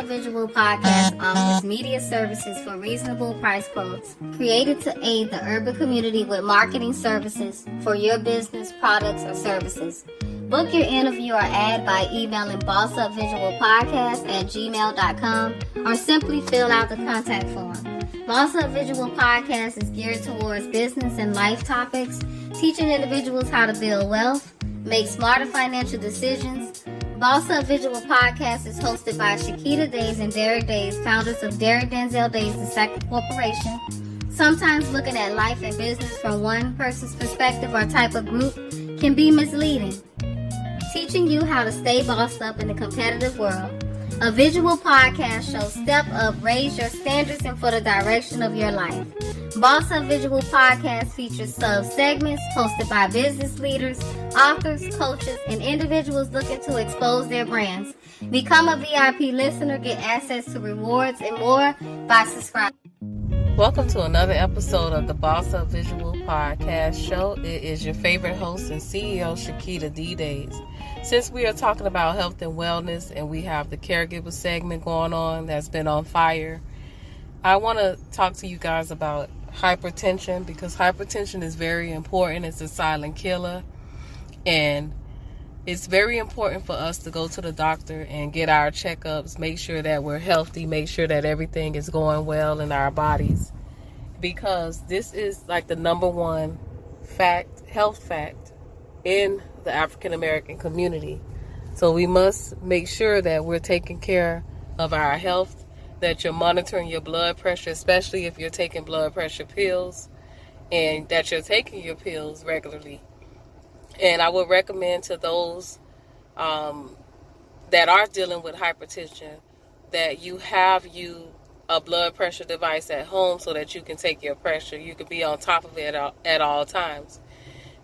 Visual Podcast offers media services for reasonable price quotes, created to aid the urban community with marketing services for your business, products, or services. Book your interview or ad by emailing bossupvisualpodcast@gmail.com or simply fill out the contact form. Boss Up Visual Podcast is geared towards business and life topics, teaching individuals how to build wealth, make smarter financial decisions. Boss Up Visual Podcast is hosted by Shakita Days and Derek Days, founders of Derek Denzel Days II Corporation. Sometimes looking at life and business from one person's perspective or type of group can be misleading. Teaching you how to stay bossed up in the competitive world. A visual podcast shows step up, raise your standards, and for the direction of your life. Boss Up Visual Podcast features sub-segments hosted by business leaders, authors, coaches, and individuals looking to expose their brands. Become a VIP listener, get access to rewards and more by subscribing. Welcome to another episode of the Boss Up Visual Podcast Show. It is your favorite host and CEO, Shakita D. Days. Since we are talking about health and wellness and we have the Caregivers segment going on that's been on fire, I want to talk to you guys about hypertension, because hypertension is very important. It's a silent killer, and it's very important for us to go to the doctor and get our checkups, make sure that we're healthy, make sure that everything is going well in our bodies, because this is like the number one health fact in the African American community. So we must make sure that we're taking care of our health, that you're monitoring your blood pressure, especially if you're taking blood pressure pills, and that you're taking your pills regularly. And I would recommend to those that are dealing with hypertension that you have a blood pressure device at home so that you can take your pressure. You can be on top of it at all times,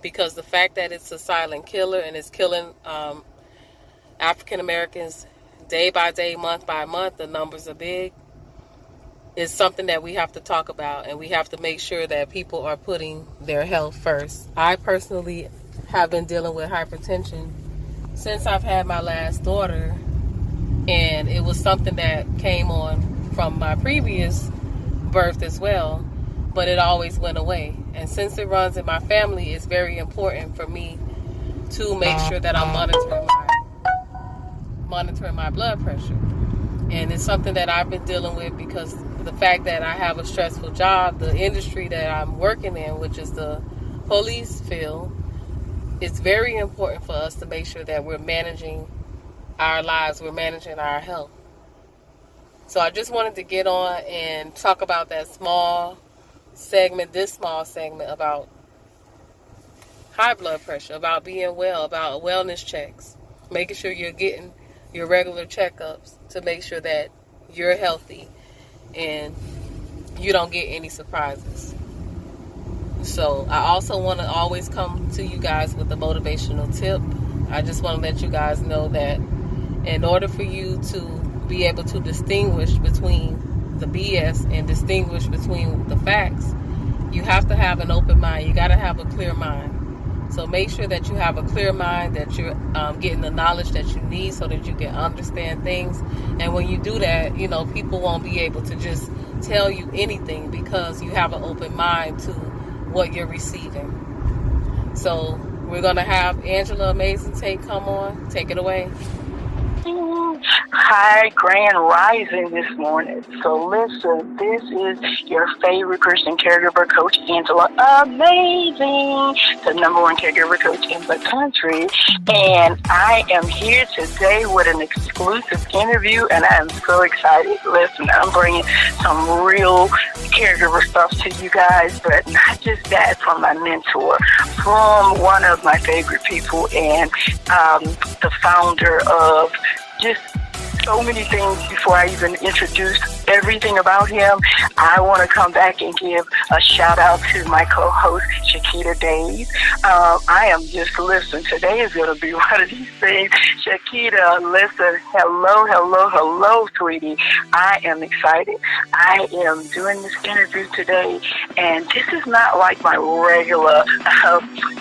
because the fact that it's a silent killer and it's killing African Americans day by day, month by month, the numbers are big. It's something that we have to talk about, and we have to make sure that people are putting their health first. I personally have been dealing with hypertension since I've had my last daughter, and it was something that came on from my previous birth as well, but it always went away. And since it runs in my family, it's very important for me to make sure that I'm monitoring my blood pressure. And it's something that I've been dealing with because the fact that I have a stressful job, the industry that I'm working in, which is the police field, it's very important for us to make sure that we're managing our lives, we're managing our health. So I just wanted to get on and talk about this small segment about high blood pressure, about being well, about wellness checks, making sure you're getting your regular checkups to make sure that you're healthy and you don't get any surprises. So I also want to always come to you guys with a motivational tip. I just want to let you guys know that in order for you to be able to distinguish between the BS and distinguish between the facts, you have to have an open mind. You got to have a clear mind. So make sure that you have a clear mind, that you're getting the knowledge that you need so that you can understand things. And when you do that, people won't be able to just tell you anything because you have an open mind to what you're receiving. So we're going to have Angela Amazin Tate come on. Take it away. Hi, Grand Rising this morning. So listen, this is your favorite Christian caregiver coach, Angela Amazing, the number one caregiver coach in the country. And I am here today with an exclusive interview, and I am so excited. Listen, I'm bringing some real caregiver stuff to you guys, but not just that, from my mentor, from one of my favorite people, and the founder of just so many things before I even introduce everything about him, I want to come back and give a shout out to my co-host, Shakita Days. I am just, listen, today is going to be one of these things. Shakita, listen, hello, sweetie. I am excited. I am doing this interview today, and this is not like my regular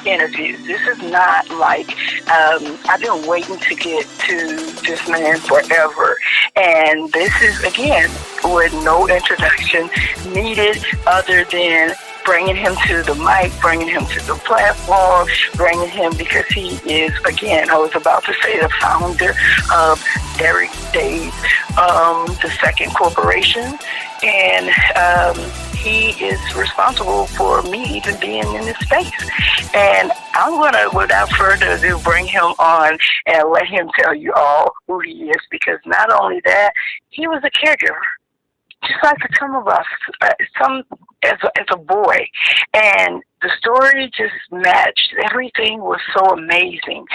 interviews. This is not like, I've been waiting to get to this man forever. And this is, again, with no introduction needed other than bringing him to the mic, bringing him to the platform, bringing him because he is, again, I was about to say, the founder of Derek Days, the second corporation. And he is responsible for me even being in this space. And I'm going to, without further ado, bring him on and let him tell you all who he is, because not only that, he was a caregiver, just like some of us, as a boy. And the story just matched. Everything was so amazing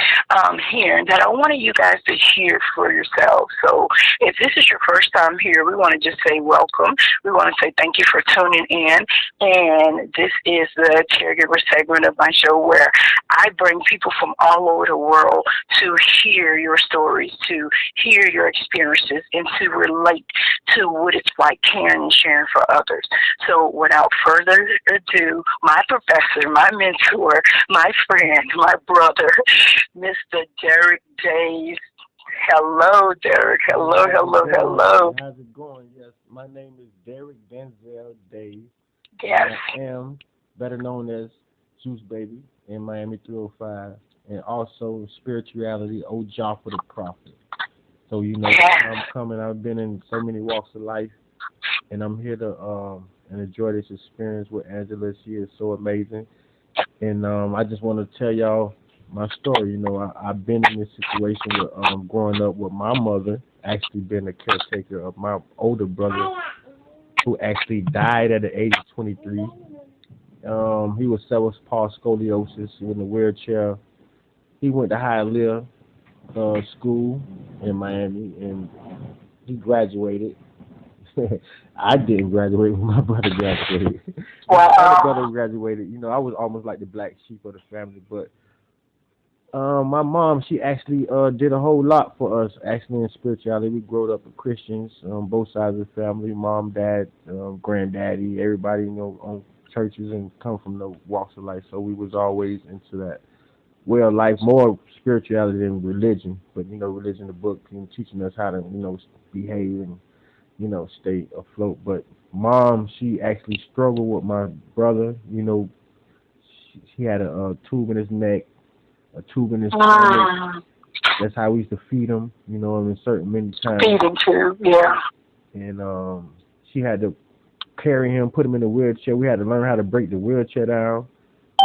here that I wanted you guys to hear for yourselves. So if this is your first time here, we want to just say welcome. We want to say thank you for tuning in. And this is the Caregiver segment of my show where I bring people from all over the world to hear your stories, to hear your experiences, and to relate to what it's like caring and sharing for others. So without further ado, my professor, my mentor, my friend, my brother, Mr. Derek Days. Hello, Derek. Hello. How's it going? Yes, my name is Derek Denzel Days. Yes. I am better known as Juicebaby in Miami 305, and also spirituality, Ojapha the Prophet. So, I've been in so many walks of life, and I'm here to and enjoy this experience with Angela. She is so amazing. And I just want to tell y'all my story. I've been in this situation with growing up with my mother, actually being a caretaker of my older brother, who actually died at the age of 23. He was cerebral palsy scoliosis in a wheelchair. He went to Hialeah school in Miami, and he graduated. I didn't graduate when my brother graduated. Wow. My other brother graduated. I was almost like the black sheep of the family. But my mom, she actually did a whole lot for us, actually, in spirituality. We grew up with Christians on both sides of the family, mom, dad, granddaddy, everybody, on churches and come from the walks of life. So we was always into that way of life, more spirituality than religion. But, religion, the book, teaching us how to, behave and, stay afloat. But mom, she actually struggled with my brother. She had a tube in his neck, a tube in his stomach. That's how we used to feed him, many times. Feed him too, yeah. And she had to carry him, put him in a wheelchair. We had to learn how to break the wheelchair down.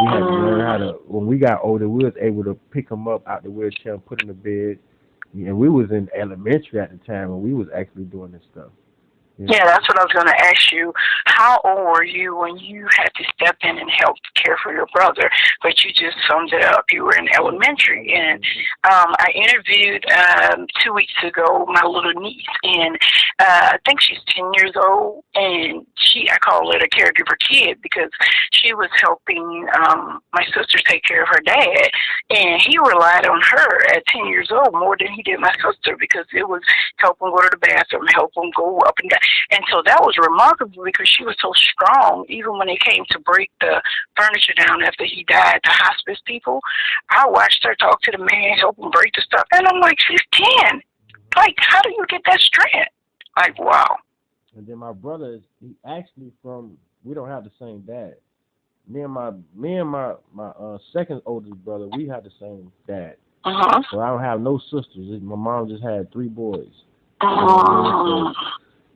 We had to learn how to, when we got older, we was able to pick him up out the wheelchair and put him in bed. And we was in elementary at the time, and we was actually doing this stuff. Yeah, that's what I was going to ask you. How old were you when you had to step in and help care for your brother? But you just summed it up. You were in elementary. And I interviewed 2 weeks ago my little niece, and I think she's 10 years old, and I call it a caregiver kid because she was helping my sister take care of her dad, and he relied on her at 10 years old more than he did my sister because it was help him go to the bathroom, help him go up and down. And so that was remarkable because she was so strong. Even when it came to break the furniture down after he died, the hospice people, I watched her talk to the man, help him break the stuff. And I'm like, she's 10. Like, how do you get that strength? Like, wow. And then my brother, he actually we don't have the same dad. Me and my second oldest brother, we had the same dad. Uh-huh. So I don't have no sisters. My mom just had 3 boys. Uh-huh.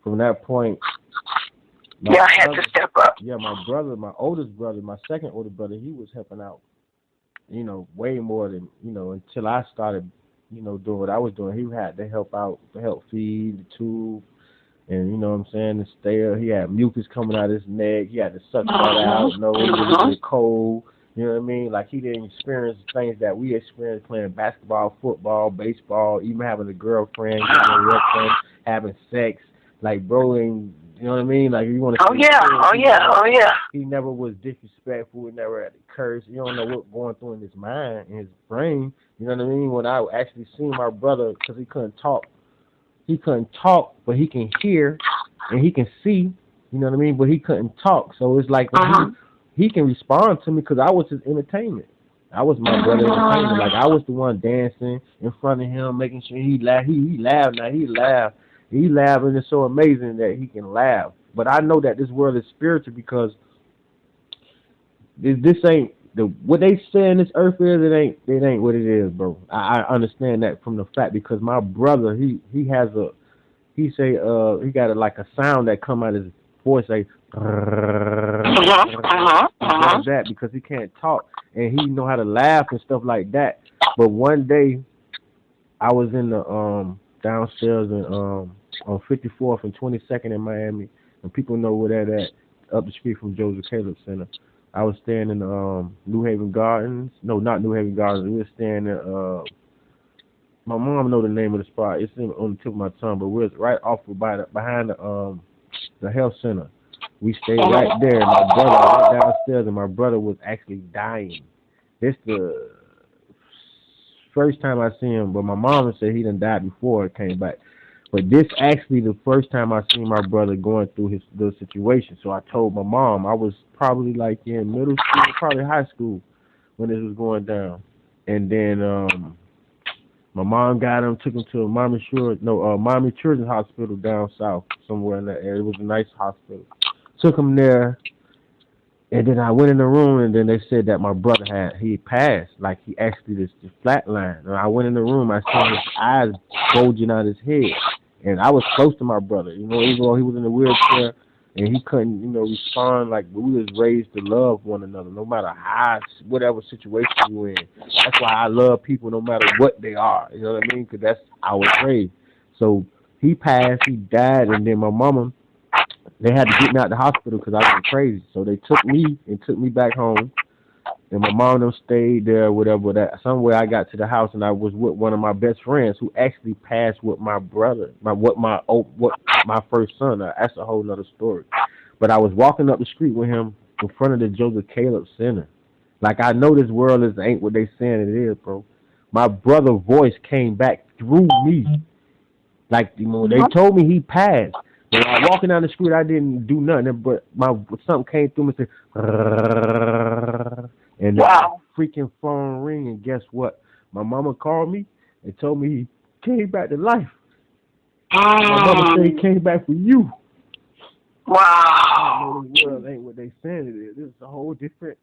From that point, I had to step up. Yeah, my brother, my oldest brother, my second oldest brother, he was helping out, way more than, until I started, doing what I was doing. He had to help out, to help feed the tube, and to stay. He had mucus coming out of his neck. He had to suck that out. He was cold. You know what I mean? Like, he didn't experience things that we experienced playing basketball, football, baseball, even having a girlfriend, having sex. Like, bro, ain't, you know what I mean? Like, you want to. Oh yeah. He never was disrespectful. He never had to curse. You don't know what's going through in his mind, in his brain. You know what I mean? When I actually seen my brother, because he couldn't talk, but he can hear and he can see. You know what I mean? But he couldn't talk, so it's like when he can respond to me because I was his entertainment. I was my brother's entertainment. Like, I was the one dancing in front of him, making sure he laughed. He laughed. Now he laughed. He laughed, and it's so amazing that he can laugh. But I know that this world is spiritual because this ain't what they say in this earth is. It ain't what it is, bro. I understand that from the fact because my brother he got like a sound that come out of his voice like that because he can't talk and he know how to laugh and stuff like that. But one day I was in the downstairs on 54th and 22nd in Miami, and people know where that at, up the street from Joseph Caleb Center. I was staying in New Haven Gardens. No, not New Haven Gardens. We were staying in my mom know the name of the spot. It's on the tip of my tongue, but we're right off behind the health center. We stayed right there. My brother went downstairs, and my brother was actually dying. This the first time I see him, but my mom said he done died before it came back. But this actually the first time I seen my brother going through the situation. So I told my mom. I was probably like in middle school, probably high school when this was going down. And then my mom got him, took him to Miami Children's Hospital down south, somewhere in that area. It was a nice hospital. Took him there, and then I went in the room, and then they said that my brother he passed, like he actually just flatlined. And I went in the room, I saw his eyes bulging out his head, and I was close to my brother, you know, even though he was in a wheelchair, and he couldn't, you know, respond. Like, we was raised to love one another, no matter how, whatever situation you're in. That's why I love people no matter what they are, you know what I mean? Because that's how I was raised. So he passed, he died, and then my mama, they had to get me out the hospital because I went crazy. So they took me back home, and my mom and them stayed there, whatever. That somewhere I got to the house, and I was with one of my best friends who actually passed with my brother, my first son. That's a whole nother story. But I was walking up the street with him in front of the Joseph Caleb Center. Like, I know this world ain't what they saying it is, bro. My brother's voice came back through me. Like, you know, they told me he passed. But while walking down the street, I didn't do nothing, but something came through me and said, and the freaking phone ring, and guess what? My mama called me and told me he came back to life. My mama said he came back for you. Wow. I know this world ain't what they saying it is. This is a whole different.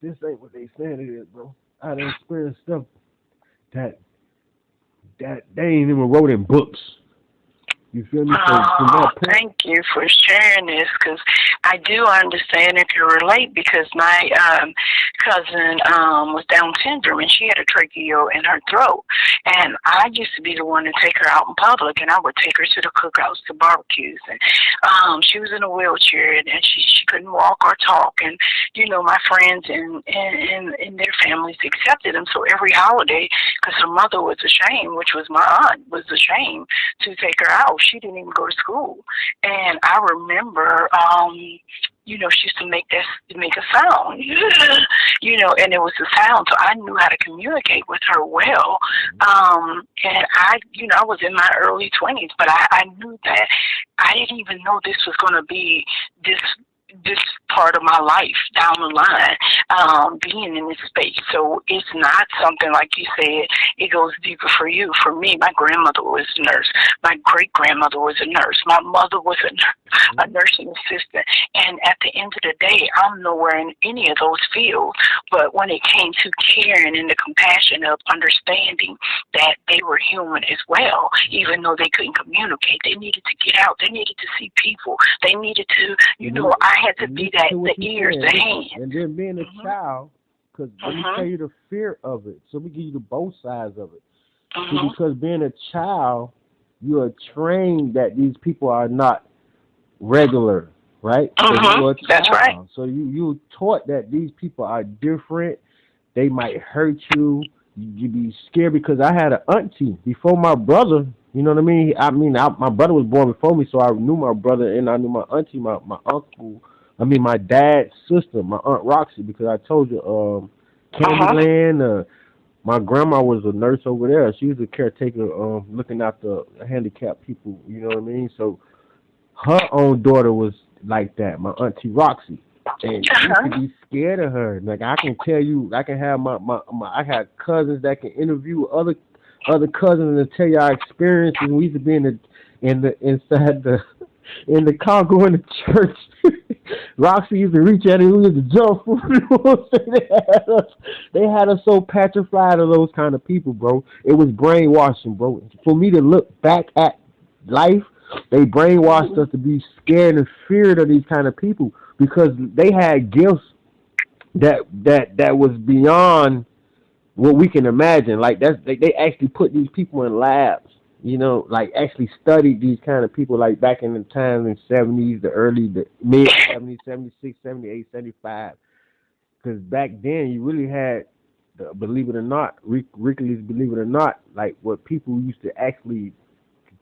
This ain't what they saying it is, bro. I done experienced stuff that they ain't even wrote in books. You feel me? Thank you for sharing this, because I do understand and can relate, because my cousin was Down syndrome, and she had a tracheo in her throat. And I used to be the one to take her out in public, and I would take her to the cookouts, to barbecues. And she was in a wheelchair, and she couldn't walk or talk. And, you know, my friends and their families accepted them. So every holiday, because her mother was ashamed, which was my aunt, was ashamed to take her out. She didn't even go to school. And I remember, you know, she used to make a sound, you know, and it was a sound. So I knew how to communicate with her well. And I was in my early 20s, but I knew that I didn't even know this was going to be this part of my life down the line, being in this space. So it's not something, like you said, it goes deeper for you. For me, my grandmother was a nurse. My great-grandmother was a nurse. My mother was a nursing assistant. And at the end of the day, I'm nowhere in any of those fields. But when it came to caring and the compassion of understanding that they were human as well, even though they couldn't communicate, they needed to get out. They needed to see people. They needed to, you know, I had to be the ears, the hands. And then being a child, because let me tell you the fear of it. So we give you the both sides of it. So because being a child, you are trained that these people are not regular, right? So that's right. So you taught that these people are different. They might hurt you. You be scared, because I had an auntie before my brother. You know what I mean? My brother was born before me, so I knew my brother and I knew my auntie, my uncle. My dad's sister, my aunt Roxy, because I told you, Candyland. My grandma was a nurse over there. She was a caretaker, looking after handicapped people. You know what I mean? So her own daughter was like that, my auntie Roxy, and you could be scared of her. Like I can tell you, I can have I had cousins that can interview other cousins and tell you our experiences. We used to be inside the in the car going to church. Roxy used to reach out and we used to jump. They had us so petrified of those kind of people, bro. It was brainwashing, bro. For me to look back at life, they brainwashed us to be scared and feared of these kind of people because they had gifts that was beyond what we can imagine. Like they actually put these people in labs. Like actually studied these kind of people, like back in the time in the 70s, the mid 70s, 76, 78, 75. Because back then you really had, believe it or not, Wrigley's Believe It or Not, like what people used to actually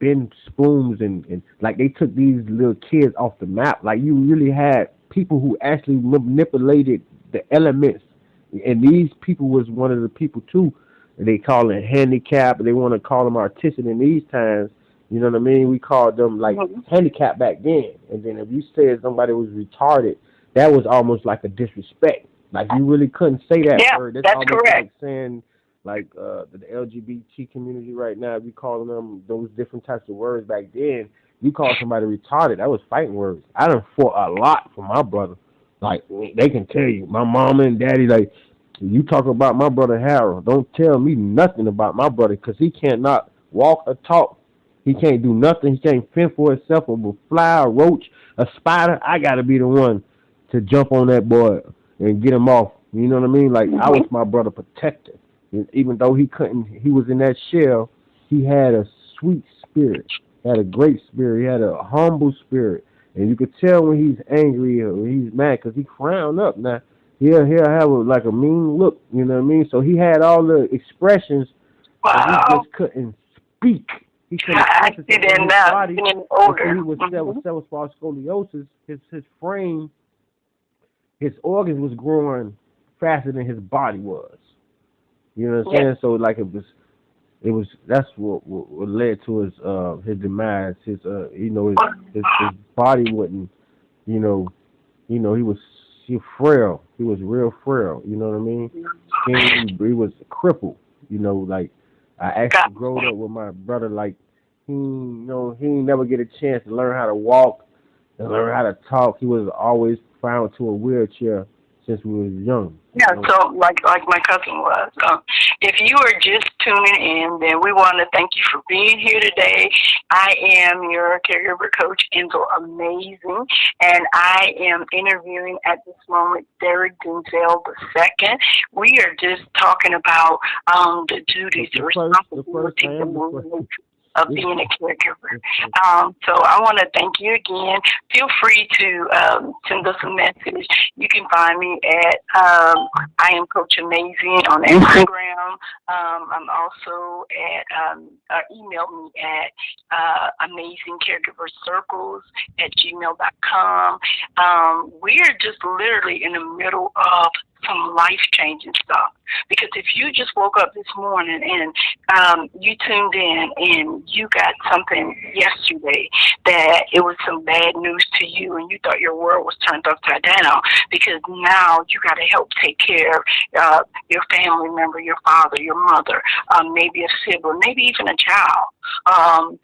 bend spoons and like they took these little kids off the map. Like you really had people who actually manipulated the elements, and these people was one of the people too. They call it handicap. They want to call them artistic in these times. You know what I mean? We called them like handicap back then. And then if you said somebody was retarded, that was almost like a disrespect. Like you really couldn't say that word. That's almost correct. Like saying like the LGBT community right now. We calling them those different types of words back then. You call somebody retarded, that was fighting words. I done fought a lot for my brother. Like they can tell you, my mama and daddy, like. You talk about my brother Harold. Don't tell me nothing about my brother because he cannot walk or talk. He can't do nothing. He can't fend for himself. A fly, a roach, a spider. I got to be the one to jump on that boy and get him off. You know what I mean? Like, I was my brother protector. And even though he was in that shell, he had a sweet spirit. He had a great spirit. He had a humble spirit. And you could tell when he's angry or when he's mad because he frowned up. Now, he'll have a mean look, you know what I mean? So he had all the expressions, but he just couldn't speak. He couldn't I see that now, being older. He was cerebral scoliosis. His frame, his organs was growing faster than his body was. You know what I'm saying? So like it was that's what led to his demise. His body wouldn't, he was frail. He was real frail. You know what I mean? He was crippled. Like I actually grew up with my brother. Like he never get a chance to learn how to walk and learn how to talk. He was always found to a wheelchair since we was young. Yeah, so like my cousin was. If you are just tuning in, then we want to thank you for being here today. I am your caregiver coach, Angel Amazing, and I am interviewing at this moment Derek Denzel II. We are just talking about the duties, the responsibilities, of being a caregiver. So I want to thank you again. Feel free to send us a message. You can find me at I am Coach Amazing on Instagram. I'm also at email me at amazingcaregivercircles@gmail.com. We are just literally in the middle of some life-changing stuff. Because if you just woke up this morning and you tuned in and you got something yesterday that it was some bad news to you and you thought your world was turned upside down because now you got to help take care of your family member, your father, your mother, maybe a sibling, maybe even a child. And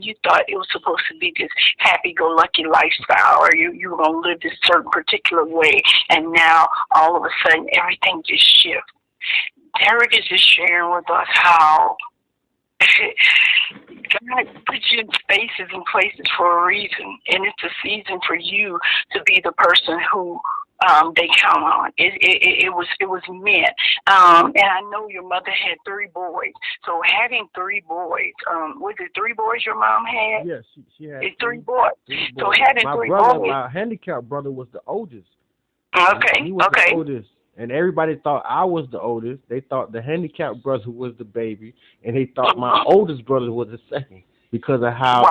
you thought it was supposed to be this happy-go-lucky lifestyle or you were going to live this certain particular way, and now all of a sudden everything just shifts. Derek is just sharing with us how God puts you in spaces and places for a reason, and it's a season for you to be the person who they count on. It was meant. And I know your mother had 3 boys. So having 3 boys, was it 3 boys your mom had? Yes, she had. It's 3 boys. So having 3 boys. My handicapped brother was the oldest. Okay. He was the oldest. And everybody thought I was the oldest. They thought the handicapped brother was the baby, and they thought my oldest brother was the second because of how,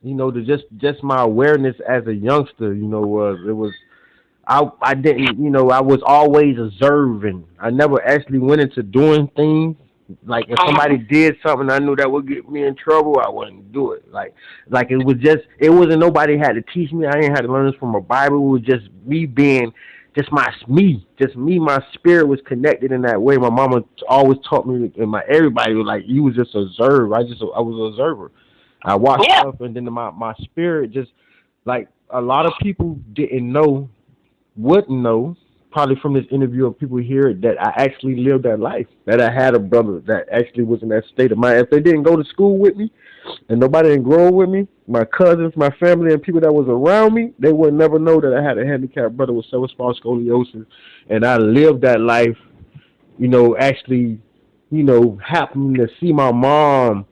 you know, just my awareness as a youngster, you know, was I didn't, you know, I was always observing. I never actually went into doing things. Like if somebody did something I knew that would get me in trouble, I wouldn't do it. Like it wasn't nobody had to teach me. I didn't have to learn this from a Bible. It was just me being just me. My spirit was connected in that way. My mama always taught me, and everybody was like, you was just observe. I was an observer. I watched stuff, and then my spirit just, like, a lot of people wouldn't know, probably from this interview of people here, that I actually lived that life, that I had a brother that actually was in that state of mind. If they didn't go to school with me and nobody didn't grow with me, my cousins, my family, and people that was around me, they would never know that I had a handicapped brother with cerebral scoliosis, and I lived that life, you know, actually, you know, happening to see my mom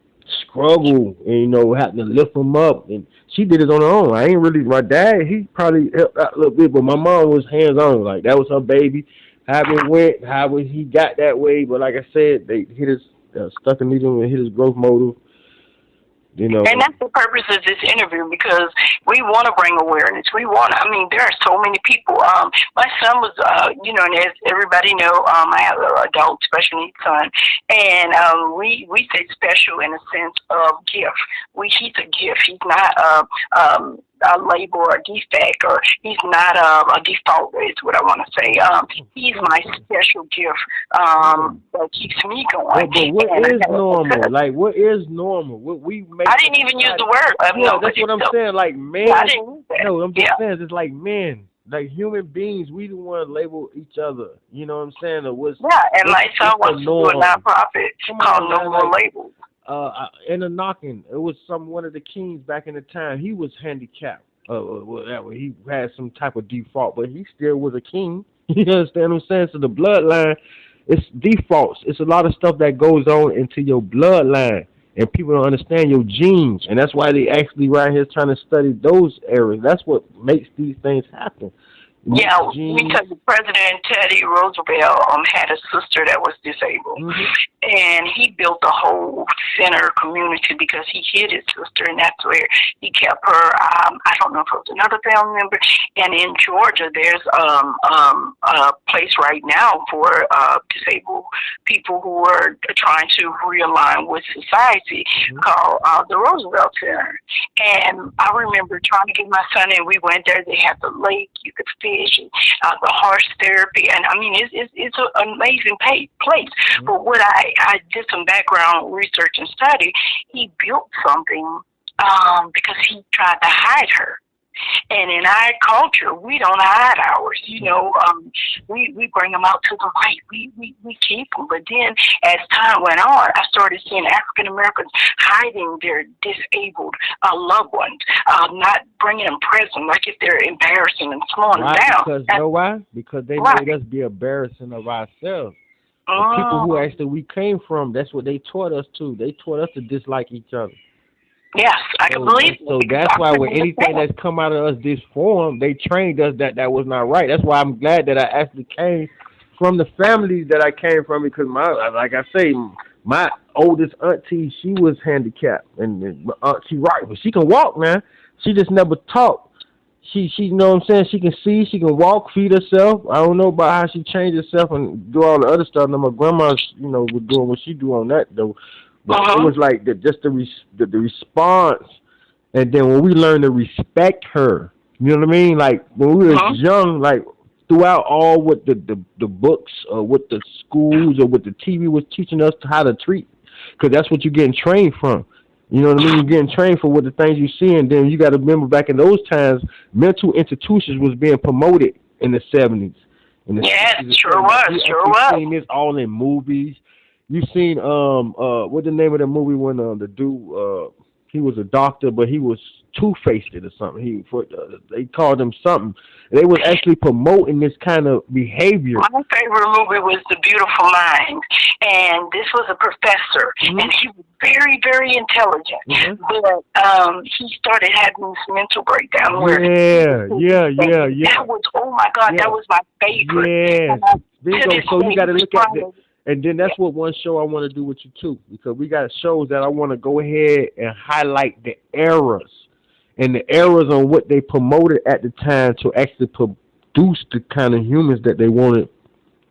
struggle and, you know, having to lift him up, and she did it on her own. I ain't really, my dad, he probably helped out a little bit, but my mom was hands on. Like, that was her baby. How it went, he got that way, but like I said, they hit his stuck a needle and hit his growth motive. You know, and that's the purpose of this interview, because we want to bring awareness. I mean, there are so many people. My son was, you know, and as everybody know, I have an adult special needs son, and we say special in a sense of gift. He's a gift. He's not a label or a defect, or he's not a default, is what I want to say. He's my special gift that keeps me going. But what is normal? Like, what is normal? What we make? I didn't even use the word. Yeah, that's what I'm saying. Like, men. I didn't use that. No, I'm just saying, it's like men. Like, human beings, we the one to label each other. You know what I'm saying? And my son wants to do a nonprofit called No More Labels. In the knocking, it was one of the kings back in the time. He was handicapped, whatever. He had some type of default, but he still was a king. You understand what I'm saying? So the bloodline, it's defaults. It's a lot of stuff that goes on into your bloodline, and people don't understand your genes, and that's why they actually right here trying to study those areas. That's what makes these things happen. Yeah, because President Teddy Roosevelt had a sister that was disabled, and he built a whole center community because he hid his sister, and that's where he kept her. I don't know if it was another family member. And in Georgia, there's a place right now for disabled people who are trying to realign with society called the Roosevelt Center. And I remember trying to get my son in. We went there. They had the lake. You could fish. The horse therapy, and I mean, it's an amazing place. But what I did some background research and study. He built something because he tried to hide her. And in our culture, we don't hide ours. You know, we bring them out to the light. We keep them. But then, as time went on, I started seeing African Americans hiding their disabled loved ones, not bringing them present, like if they're embarrassing and slowing them down. Because you know why? Because they made us be embarrassing of ourselves. The people who actually we came from, that's what they taught us to. They taught us to dislike each other. Yes, I can believe it. So that's why with anything that's come out of us this form, they trained us that was not right. That's why I'm glad that I actually came from the families that I came from, because like I say, my oldest auntie, she was handicapped, and she right, but she can walk, man. She just never talked. She you know what I'm saying? She can see, she can walk, feed herself. I don't know about how she changed herself and do all the other stuff. Now my grandma's, you know, was doing what she do on that though. But it was like just the response, and then when we learned to respect her, you know what I mean? Like when we were young, like throughout all what the books or what the schools or what the TV was teaching us how to treat, because that's what you're getting trained from. You know what I mean? You're getting trained for what the things you see, and then you got to remember back in those times, mental institutions was being promoted in the 70s. Yeah, sure was. Seen this all in movies. You seen what's the name of the movie when the dude he was a doctor but he was two-faced or something. They called him something. They was actually promoting this kind of behavior. My favorite movie was The Beautiful Mind, and this was a professor, and he was very, very intelligent, but he started having this mental breakdown. Yeah. That was, oh my God, that was my favorite. Yeah. Bingo. So you got to look at it. And then that's what one show I want to do with you too, because we got shows that I want to go ahead and highlight the errors and the errors on what they promoted at the time to actually produce the kind of humans that they wanted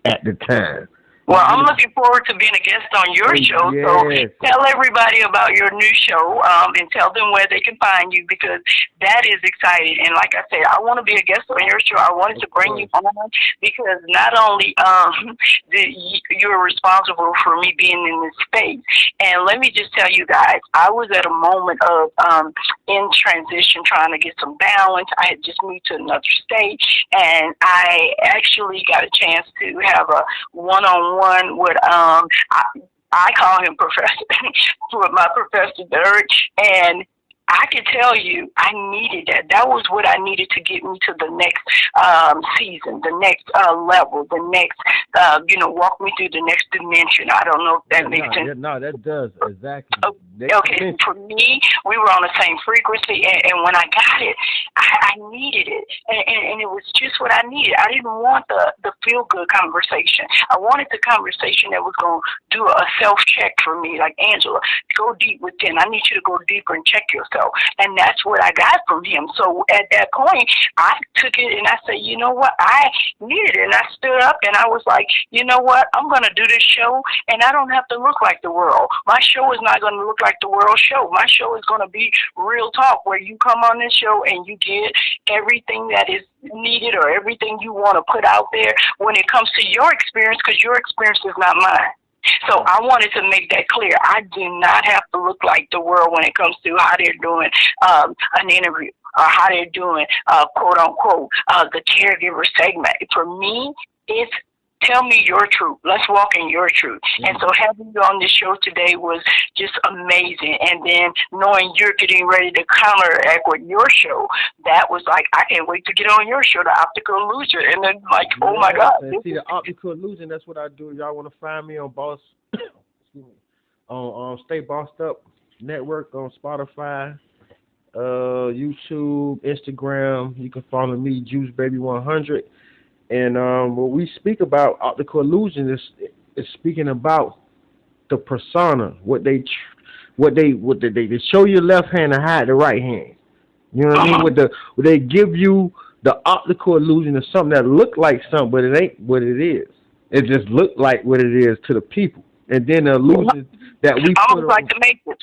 at the time. Well, I'm looking forward to being a guest on your show. Yes. So tell everybody about your new show and tell them where they can find you, because that is exciting. And like I said, I want to be a guest on your show. I wanted to bring you on because not only you're responsible for me being in this space. And let me just tell you guys, I was at a moment of in transition, trying to get some balance. I had just moved to another state, and I actually got a chance to have a one-on-one with I call him Professor, with my Professor Derek, and I can tell you, I needed that. That was what I needed to get me to the next season, the next level, the next, walk me through the next dimension. I don't know if that makes sense. No, that does, exactly. Okay, for me, we were on the same frequency, and when I got it, I needed it, and it was just what I needed. I didn't want the feel-good conversation. I wanted the conversation that was going to do a self-check for me, like, Angela, go deep within. I need you to go deeper and check yourself. And that's what I got from him. So at that point, I took it and I said, you know what? I needed it. And I stood up and I was like, you know what? I'm going to do this show and I don't have to look like the world. My show is not going to look like the world show. My show is going to be real talk, where you come on this show and you get everything that is needed or everything you want to put out there when it comes to your experience, because your experience is not mine. So I wanted to make that clear. I do not have to look like the world when it comes to how they're doing an interview or how they're doing, quote unquote, the caregiver segment. For me, it's tell me your truth. Let's walk in your truth. Mm-hmm. And so having you on this show today was just amazing. And then knowing you're getting ready to counteract with your show, that was like, I can't wait to get on your show, The Optical Illusion. And then like, oh my God. See, The Optical Illusion, that's what I do. Y'all want to find me on on Stay Bossed Up Network, on Spotify, YouTube, Instagram. You can follow me, Juicebaby305. And when we speak about optical illusion, is speaking about the persona, what they show you left hand and hide the right hand. You know what I mean? What they give you the optical illusion of something that look like something, but it ain't what it is. It just look like what it is to the people. And then the illusion that we put like the Matrix.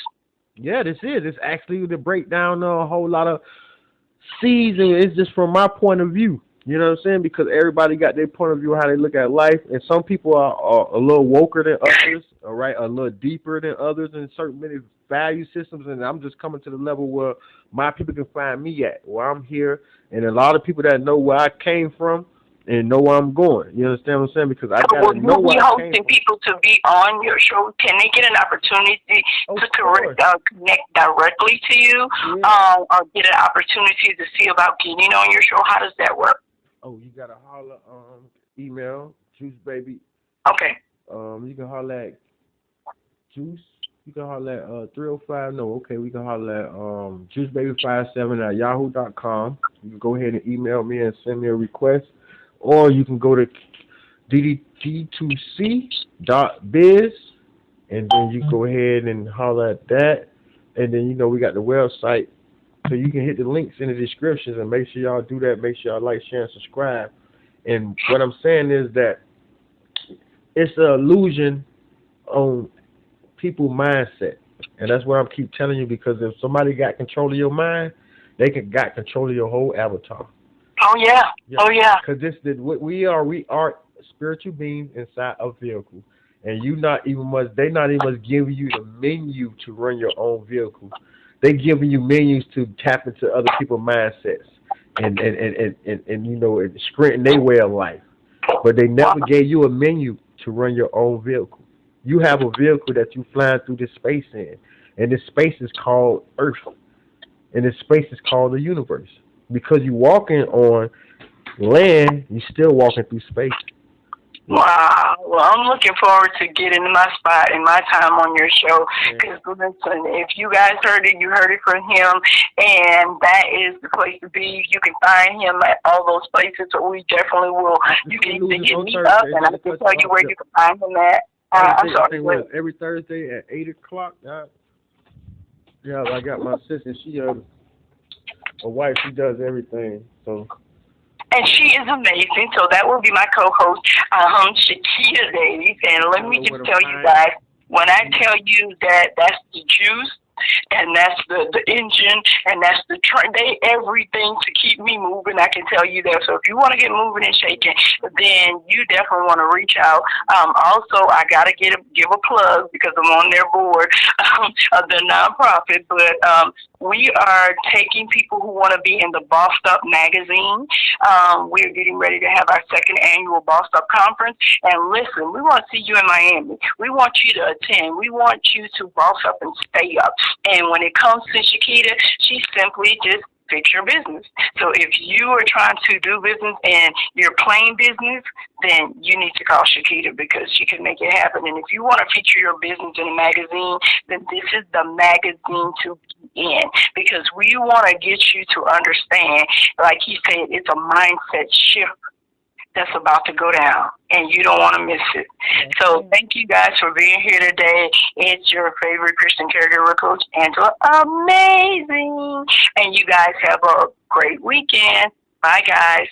Yeah, this is. It's actually to break down a whole lot of seeds, and it's just from my point of view. You know what I'm saying? Because everybody got their point of view, how they look at life. And some people are a little woker than others, all right, a little deeper than others in certain many value systems. And I'm just coming to the level where my people can find me at, where I'm here. And a lot of people that know where I came from and know where I'm going. You understand what I'm saying? Because I got to know where I came from. Hosting people to be on your show, can they get an opportunity to connect directly to you, or get an opportunity to see about getting on your show? How does that work? Oh, you got to holler email, Juicebaby. Okay. You can holler at Juice. You can holler at 305. No, okay. We can holler at Juicebaby57 at yahoo.com. You can go ahead and email me and send me a request. Or you can go to DDT2C.biz, and then you go ahead and holler at that. And then, we got the website. So you can hit the links in the descriptions and make sure y'all do that. Make sure y'all like, share, and subscribe. And what I'm saying is that it's an illusion on people's mindset. And that's what I keep telling you, because if somebody got control of your mind, they got control of your whole avatar. Oh, yeah. Oh, yeah. Because we are spiritual beings inside a vehicle. And they not even must give you the menu to run your own vehicle. They giving you menus to tap into other people's mindsets and strengthen their way of life. But they never gave you a menu to run your own vehicle. You have a vehicle that you flying through this space in. And this space is called Earth. And this space is called the universe. Because you're walking on land, you're still walking through space. Wow. Well, I'm looking forward to getting my spot and my time on your show. Because, listen, if you guys heard it, you heard it from him. And that is the place to be. You can find him at all those places. So we definitely will. You can either hit me up, and I can tell you where you can find him at. I'm sorry. Every Thursday at 8 o'clock. Yeah, I got my sister. She, a wife, she does everything. So. And she is amazing. So that will be my co-host, Shakita Days. And let me just tell you guys, when I tell you that that's the juice, and that's the engine, and that's the train, they everything to keep me moving, I can tell you that. So if you want to get moving and shaking, then you definitely want to reach out. Also, I got to give a plug because I'm on their board of the nonprofit, but we are taking people who want to be in the Bossed Up magazine. We're getting ready to have our second annual Bossed Up conference. And listen, we want to see you in Miami. We want you to attend. We want you to boss up and stay up. And when it comes to Shakita, she simply just fix your business. So if you are trying to do business and you're playing business, then you need to call Shakita because she can make it happen. And if you want to feature your business in a magazine, then this is the magazine to be in because we want to get you to understand, like he said, it's a mindset shift that's about to go down, and you don't want to miss it. So thank you guys for being here today. It's your favorite Christian caregiver coach, Angela. Amazing. And you guys have a great weekend. Bye, guys.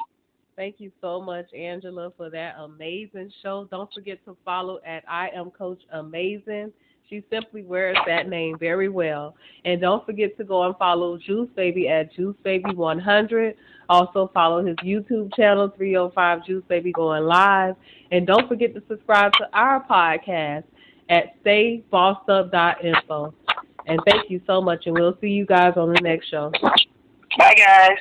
Thank you so much, Angela, for that amazing show. Don't forget to follow at I Am Coach Amazin. She simply wears that name very well. And don't forget to go and follow Juicebaby at Juicebaby100. Also follow his YouTube channel, 305 Juicebaby Going Live. And don't forget to subscribe to our podcast at StayBossedUp.info. And thank you so much, and we'll see you guys on the next show. Bye, guys.